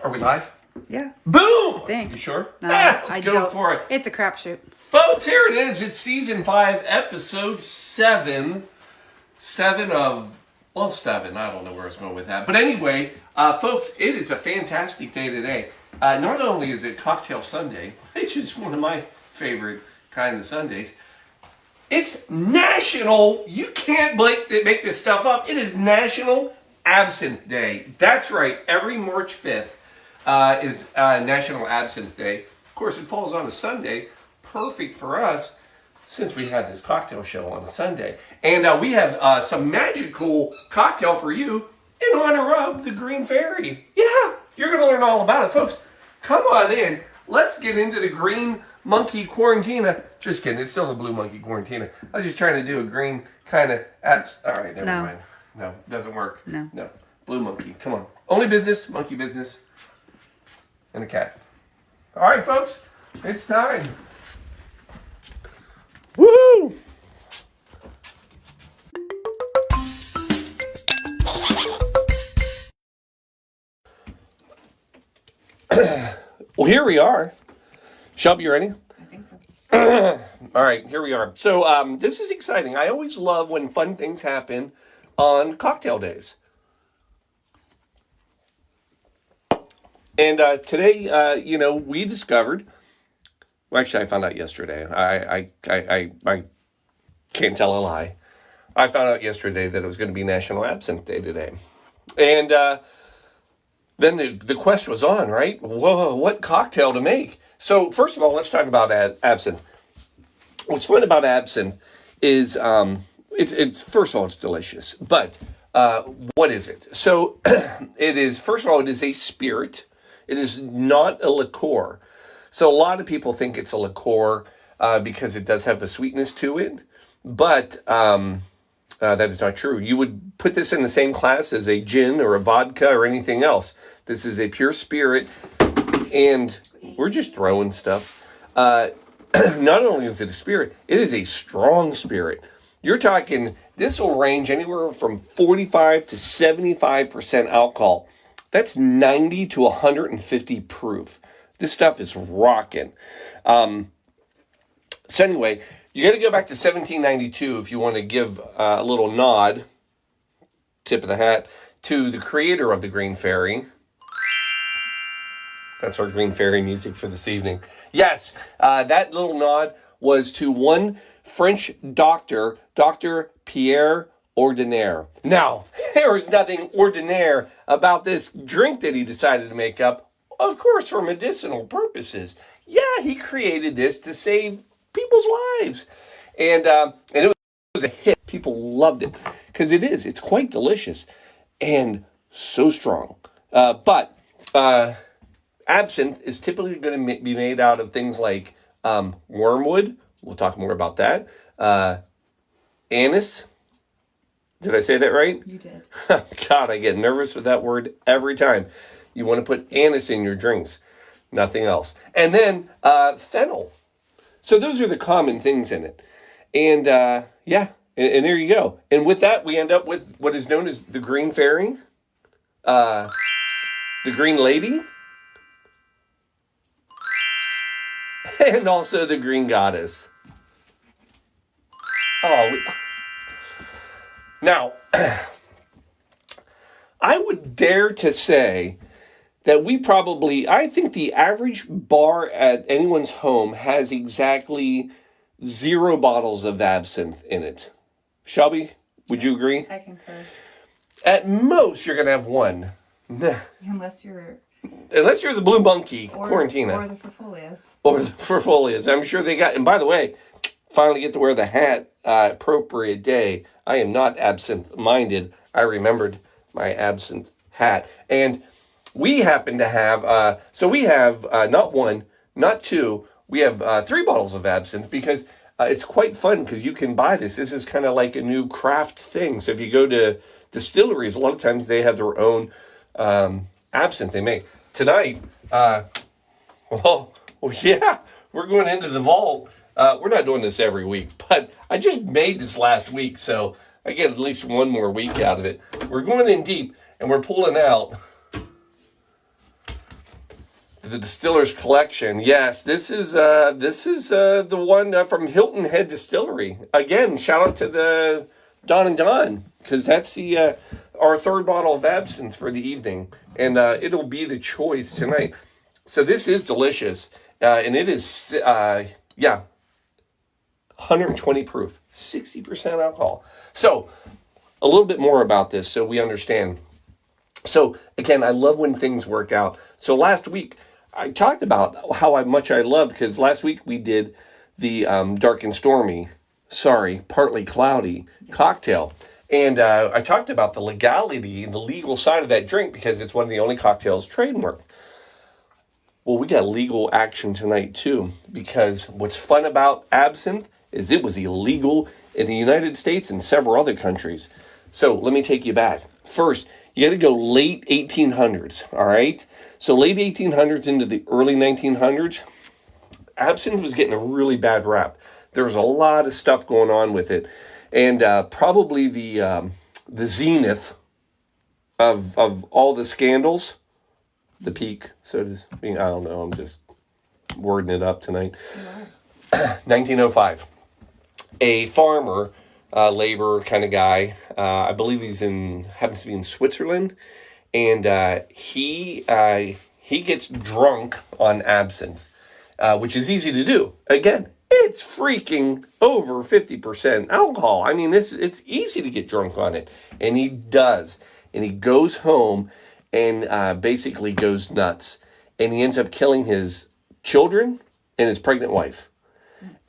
Are we live? Yeah. Boom! I think. You sure? No, Let's go don't. for it. It's a crapshoot. Folks, here it is. It's season 5, episode 7. 7 of... Well, 7. I don't know where I was going with that. But anyway, folks, it is a fantastic day today. Not only is it Cocktail Sunday, which is one of my favorite kind of Sundays, it's National... You can't make this stuff up. It is National Absinthe Day. That's right. Every March 5th is National Absinthe Day. Of course, it falls on a Sunday. Perfect for us since we had this cocktail show on a Sunday. And we have some magical cocktail for you in honor of the Green Fairy. Yeah, you're going to learn all about it. Folks, come on in. Let's get into the Green Monkey Quarantina. Just kidding. It's still the Blue Monkey Quarantina. I was just trying to do a green kind of... All right, never mind. No, it doesn't work. No. Blue monkey. Come on. Only business, monkey business, and a cat. All right, folks. It's time. Woo! Well, here we are. Shelby, you ready? I think so. All right, here we are. So this is exciting. I always love when fun things happen on cocktail days. And today, we discovered... Well, actually, I found out yesterday. I can't tell a lie. I found out yesterday that it was going to be National Absinthe Day today. And then the quest was on, right? Whoa, what cocktail to make? So first of all, let's talk about absinthe. What's fun about absinthe is it's first of all, it's delicious. But what is it? So it is, first of all, it is a spirit. It is not a liqueur. So a lot of people think it's a liqueur because it does have the sweetness to it. But that is not true. You would put this in the same class as a gin or a vodka or anything else. This is a pure spirit. And we're just throwing stuff. Not only is it a spirit, it is a strong spirit. You're talking, this will range anywhere from 45 to 75% alcohol. That's 90 to 150 proof. This stuff is rocking. So anyway, you got to go back to 1792 if you want to give a little nod, tip of the hat, to the creator of the Green Fairy. That's our Green Fairy music for this evening. Yes, that little nod was to one French doctor, Dr. Pierre Ordinaire. Now, there was nothing ordinaire about this drink that he decided to make up, of course, for medicinal purposes. Yeah, he created this to save people's lives. And it was a hit. People loved it because it's quite delicious and so strong. But absinthe is typically going to be made out of things like wormwood. We'll talk more about that. Anise. Did I say that right? You did. God, I get nervous with that word every time. You want to put anise in your drinks. Nothing else. And then fennel. So those are the common things in it. And and there you go. And with that, we end up with what is known as the Green Fairy. The Green Lady. And also the Green Goddess. Now, I would dare to say that I think the average bar at anyone's home has exactly 0 bottles of absinthe in it. Shelby, would you agree? I concur. At most, you're going to have one. Unless you're the Blue Monkey Quarantina. Or the Ferfolias. Or the Ferfolias. I'm sure they got... And by the way, finally get to wear the hat appropriate day. I am not absinthe-minded. I remembered my absinthe hat. And we happen to have... we have not 1, not 2. We have 3 bottles of absinthe because it's quite fun because you can buy this. This is kind of like a new craft thing. So if you go to distilleries, a lot of times they have their own absinthe they make. Tonight, we're going into the vault. We're not doing this every week, but I just made this last week, so I get at least one more week out of it. We're going in deep, and we're pulling out The Distiller's Collection. Yes, this is the one from Hilton Head Distillery. Again, shout out to the Don and Don, because that's the our third bottle of absinthe for the evening, and it'll be the choice tonight. So this is delicious, and it is 120 proof, 60% alcohol. So a little bit more about this so we understand. So again, I love when things work out. So last week I talked about how much I loved, because last week we did the dark and stormy, partly cloudy cocktail. And I talked about the legality and the legal side of that drink, because it's one of the only cocktails trademarked. Well, we got legal action tonight too, because what's fun about absinthe is it was illegal in the United States and several other countries. So let me take you back. First, you got to go late 1800s, all right? So late 1800s into the early 1900s, absinthe was getting a really bad rap. There was a lot of stuff going on with it. And probably the zenith of all the scandals, the peak, so to speak, I don't know, I'm just wording it up tonight. Yeah. 1905. A farmer, labor kind of guy, I believe happens to be in Switzerland, and he gets drunk on absinthe, which is easy to do. Again, it's freaking over 50% alcohol. I mean, it's easy to get drunk on it. And he does. And he goes home and basically goes nuts. And he ends up killing his children and his pregnant wife.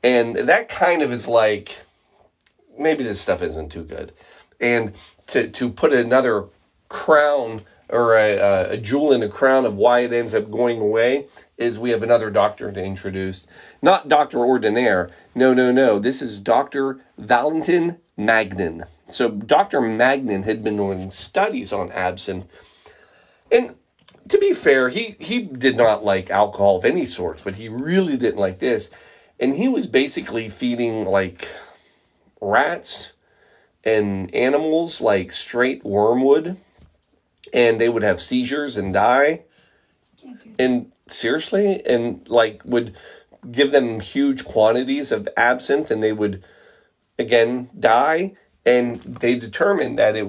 And that kind of is like, maybe this stuff isn't too good. And to put another crown or a jewel in the crown of why it ends up going away is we have another doctor to introduce. Not Dr. Ordinaire. No. This is Dr. Valentin Magnin. So Dr. Magnin had been doing studies on absinthe. And to be fair, he did not like alcohol of any sorts, but he really didn't like this. And he was basically feeding like rats and animals like straight wormwood, and they would have seizures and die. And seriously, and like would give them huge quantities of absinthe, and they would again die. And they determined that it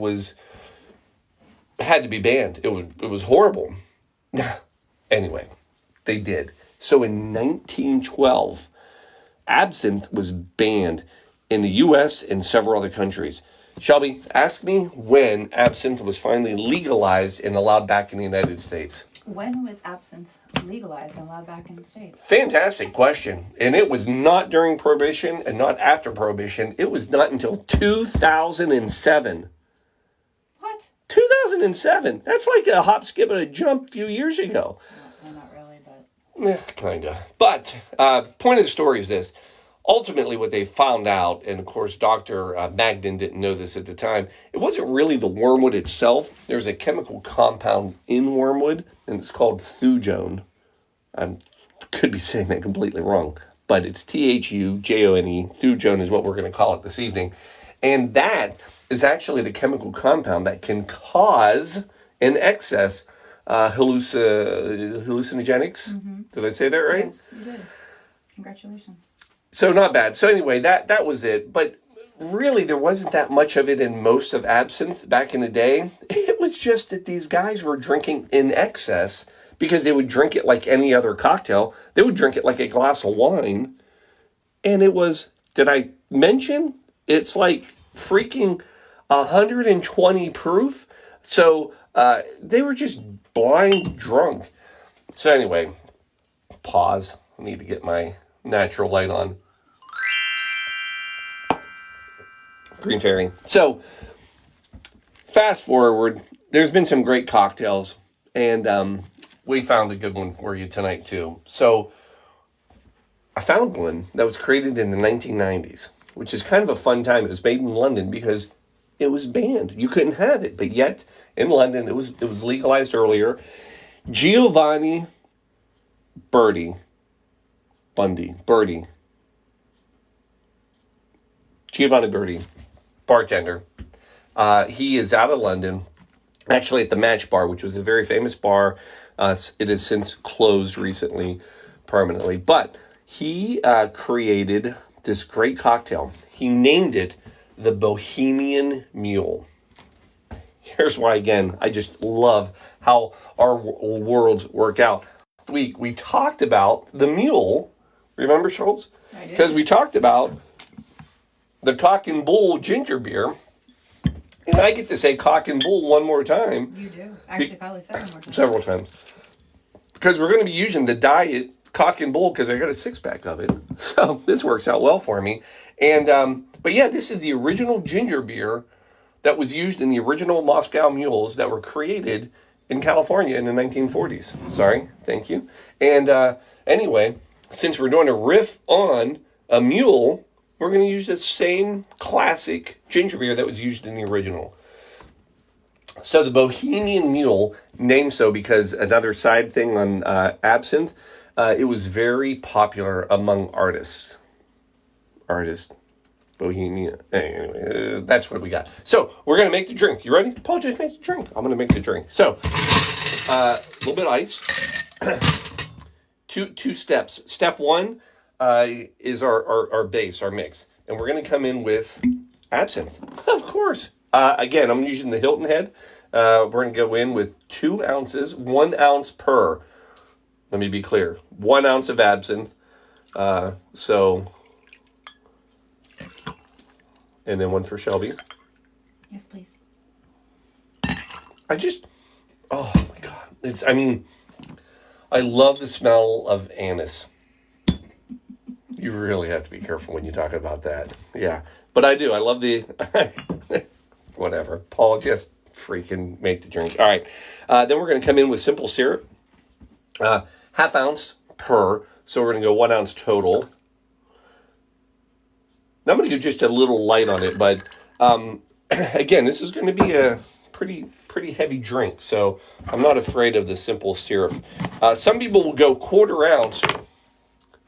had to be banned. It was horrible. Anyway, they did. So in 1912, absinthe was banned in the U.S. and several other countries. Shelby, ask me when absinthe was finally legalized and allowed back in the United States. When was absinthe legalized and allowed back in the States? Fantastic question. And it was not during Prohibition and not after Prohibition. It was not until 2007. What? 2007. That's like a hop, skip, and a jump a few years ago. Well, not really, but... Kinda. But point of the story is this. Ultimately, what they found out, and of course Dr. Magnin didn't know this at the time, it wasn't really the wormwood itself. There's a chemical compound in wormwood, and it's called thujone. I could be saying that completely wrong, but it's Thujone. Thujone is what we're going to call it this evening. And that is actually the chemical compound that can cause in excess hallucinogenics. Mm-hmm. Did I say that right? Yes, you did. Congratulations. So not bad. So anyway, that was it. But really, there wasn't that much of it in most of absinthe back in the day. It was just that these guys were drinking in excess because they would drink it like any other cocktail. They would drink it like a glass of wine. And it was, did I mention? It's like freaking 120 proof. So they were just blind drunk. So anyway, pause. I need to get my natural light on. Green Fairy. So, fast forward, there's been some great cocktails, and we found a good one for you tonight, too. So, I found one that was created in the 1990s, which is kind of a fun time. It was made in London because it was banned. You couldn't have it, but yet, in London, it was legalized earlier. Giovanni Bundy. Giovanni Bundy, bartender. He is out of London, actually at the Match Bar, which was a very famous bar. It has since closed recently, permanently. But he created this great cocktail. He named it the Bohemian Mule. Here's why, again, I just love how our worlds work out. We talked about the Mule, remember, Schultz? Because we talked about the Cock and Bull ginger beer. And I get to say Cock and Bull one more time. You do. Actually, probably several more times. Several times. Because we're going to be using the diet Cock and Bull because I got a 6-pack of it. So this works out well for me. And but yeah, this is the original ginger beer that was used in the original Moscow mules that were created in California in the 1940s. Sorry, thank you. And anyway, since we're doing a riff on a mule, we're going to use the same classic ginger beer that was used in the original. So the Bohemian Mule, named so because another side thing on absinthe, it was very popular among artists. Bohemian. Anyway, that's what we got. So we're going to make the drink. You ready? Paul, just make the drink. I'm going to make the drink. So a little bit of ice. Two steps. Step one is our base, our mix. And we're going to come in with absinthe. Of course. Again, I'm using the Hilton Head. We're going to go in with 2 ounces, 1 ounce per. Let me be clear. 1 ounce of absinthe. And then one for Shelby. Yes, please. Oh my God. I love the smell of anise. You really have to be careful when you talk about that. Yeah. But I do. I love the... Whatever. Paul, just freaking make the drink. All right. Then we're going to come in with simple syrup. Half ounce per. So we're going to go 1 ounce total. Now I'm going to go just a little light on it. But again, this is going to be a pretty heavy drink. So I'm not afraid of the simple syrup. Some people will go 1/4 ounce.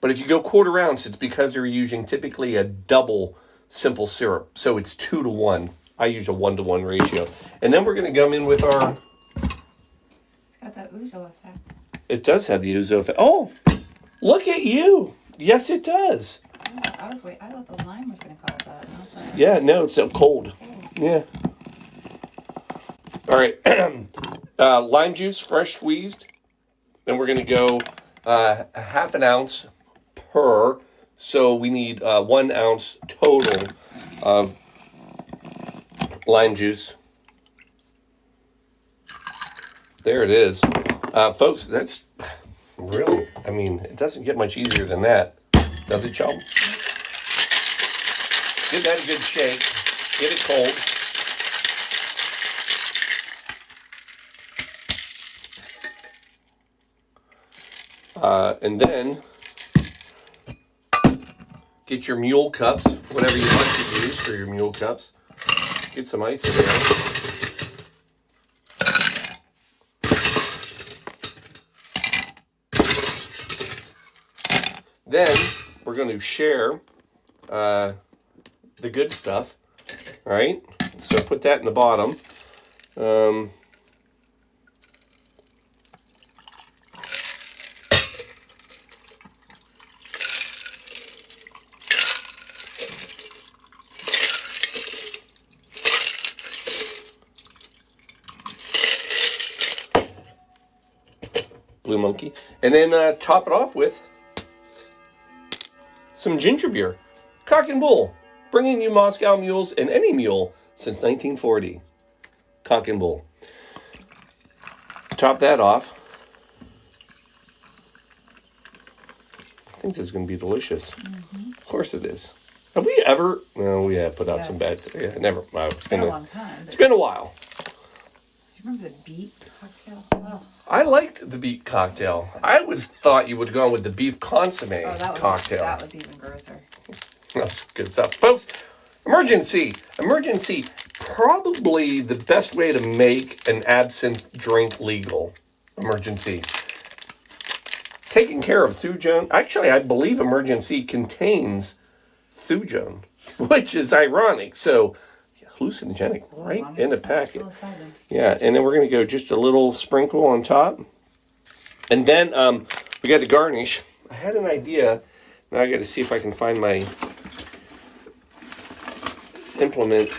But if you go 1/4 ounce, it's because they're using typically a double simple syrup. So it's 2 to 1. I use a 1-to-1 ratio. And then we're going to come in with our... It's got that ouzo effect. It does have the ouzo effect. Oh, look at you. Yes, it does. Oh, I thought the lime was going to cause that. Not the... Yeah, no, it's so cold. Yeah. All right. Lime juice, fresh squeezed. And we're going to go half an ounce per. So we need 1 ounce total of lime juice. There it is. Folks, that's really, it doesn't get much easier than that. Does it, Chum? Give that a good shake. Get it cold. And then get your mule cups, whatever you like to use for your mule cups. Get some ice in there. Then we're going to share the good stuff. All right, so put that in the bottom. Blue Monkey. And then top it off with some ginger beer. Cock and Bull. Bringing you Moscow mules and any mule since 1940. Cock and Bull. Top that off. I think this is going to be delicious. Mm-hmm. Of course it is. Have we ever... No, we have put out some bad... Yeah, never. It's been a long time. It's been a while. Do you remember the beet cocktail? Oh. I liked the beet cocktail. I would thought you would go with the beef consomme cocktail. That was even grosser. That's good stuff. Folks, emergency. Probably the best way to make an absinthe drink legal. Emergency. Taking care of thujone. Actually, I believe emergency contains thujone, which is ironic. So, hallucinogenic right As in the long as it's not packet. psilocybin. Yeah, and then we're going to go just a little sprinkle on top. And then we got the garnish. I had an idea. Now I got to see if I can find my implement.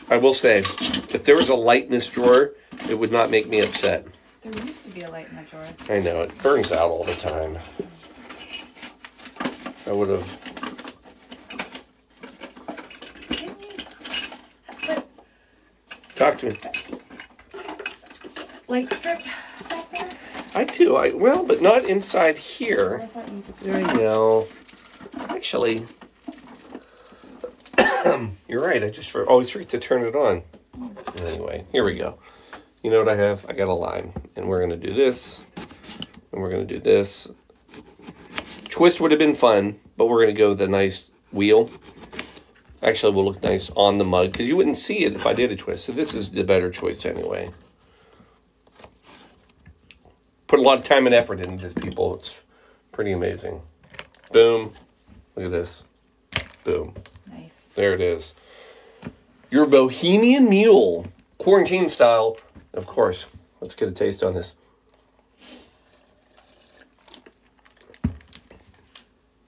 I will say, if there was a light in this drawer, it would not make me upset. There used to be a light in the drawer. I know, it burns out all the time. I would have... Talk to me. Light strip back there? I do. Well, but not inside I here. thought you could. I know. Actually, you're right. I just always forget to turn it on. Anyway, here we go. You know what I have? I got a line. And we're going to do this. And we're going to do this. Twist would have been fun, but we're going to go with a nice wheel. Actually, it will look nice on the mug, because you wouldn't see it if I did a twist. So this is the better choice anyway. Put a lot of time and effort into this, people. It's pretty amazing. Boom. Look at this. Boom. Nice. There it is. Your Bohemian Mule. Quarantine style. Of course. Let's get a taste on this.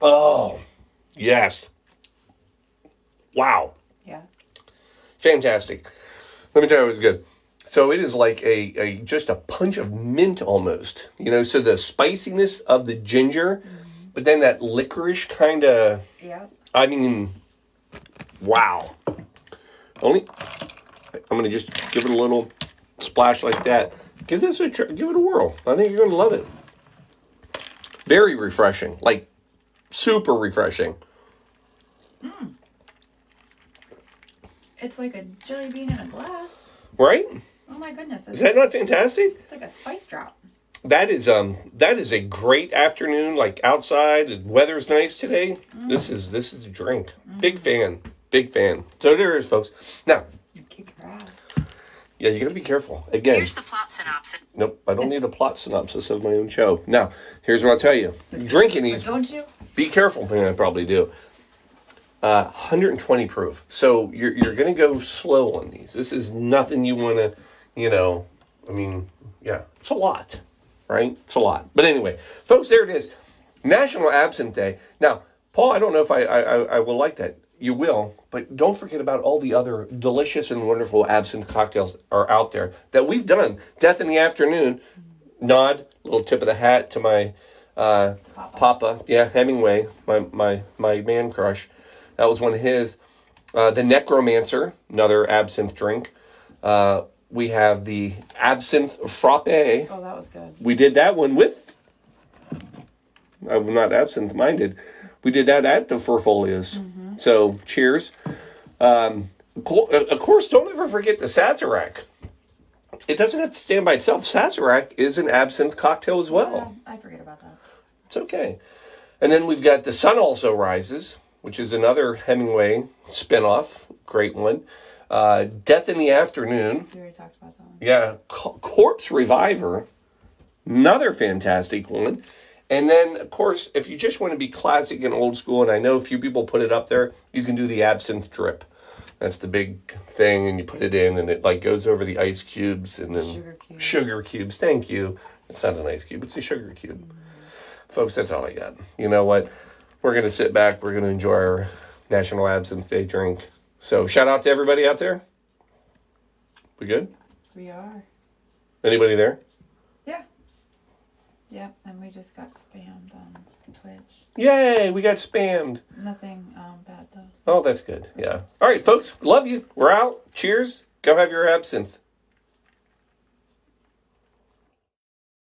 Oh, yes. Wow. Yeah. Fantastic. Let me tell you, it was good. So it is like a just a punch of mint almost. You know, so the spiciness of the ginger, but then that licorice kind of, Yeah. I mean, wow. I'm going to just give it a little splash like that. Give this give it a whirl. I think you're going to love it. Very refreshing. Like, super refreshing. It's like a jelly bean in a glass. Right? Oh my goodness. Is that not fantastic? It's like a spice drop. That is a great afternoon, like outside. The weather's nice today. This is a drink. Big fan. So there it is, folks. Now, You kick your ass. yeah, you gotta be careful. Again, Here's the plot synopsis. nope, I don't need a plot synopsis of my own show. Now, here's what I'll tell you. Drinking But these, don't you? be careful. I probably do. 120 proof. So you're gonna go slow on these. This is nothing you want to, I mean, yeah, it's a lot, right? It's a lot. But anyway, folks, there it is. National Absinthe Day. Now, Paul, I don't know if I will like that. You will, but don't forget about all the other delicious and wonderful absinthe cocktails that are out there that we've done. Death in the Afternoon, nod, little tip of the hat to my Papa. Yeah, Hemingway, my man crush. That was one of his. The Necromancer, another absinthe drink. We have the Absinthe Frappe. Oh, that was good. We did that one with, I'm not absinthe minded. We did that at the Furfolios. So cheers. Of course, don't ever forget the Sazerac. It doesn't have to stand by itself. Sazerac is an absinthe cocktail as well. Yeah, I forget about that. It's okay. And then we've got The Sun Also Rises, which is another Hemingway spinoff. Great one. Death in the Afternoon. We already talked about that one. Yeah. Corpse Reviver. Another fantastic one. And then, of course, if you just want to be classic and old school, and I know a few people put it up there, you can do the absinthe drip. That's the big thing, and you put it in, and it like goes over the ice cubes, and then sugar cubes. Thank you. It's not an ice cube; it's a sugar cube. Folks, that's all I got. You know what? We're gonna sit back. We're gonna enjoy our National Absinthe Day drink. So, shout out to everybody out there. We good? We are. Anybody there? Yeah. Yep, and we just got spammed on Twitch. Yay! We got spammed. Nothing bad though. So. Oh, that's good. Yeah. All right, folks. Love you. We're out. Cheers. Go have your absinthe.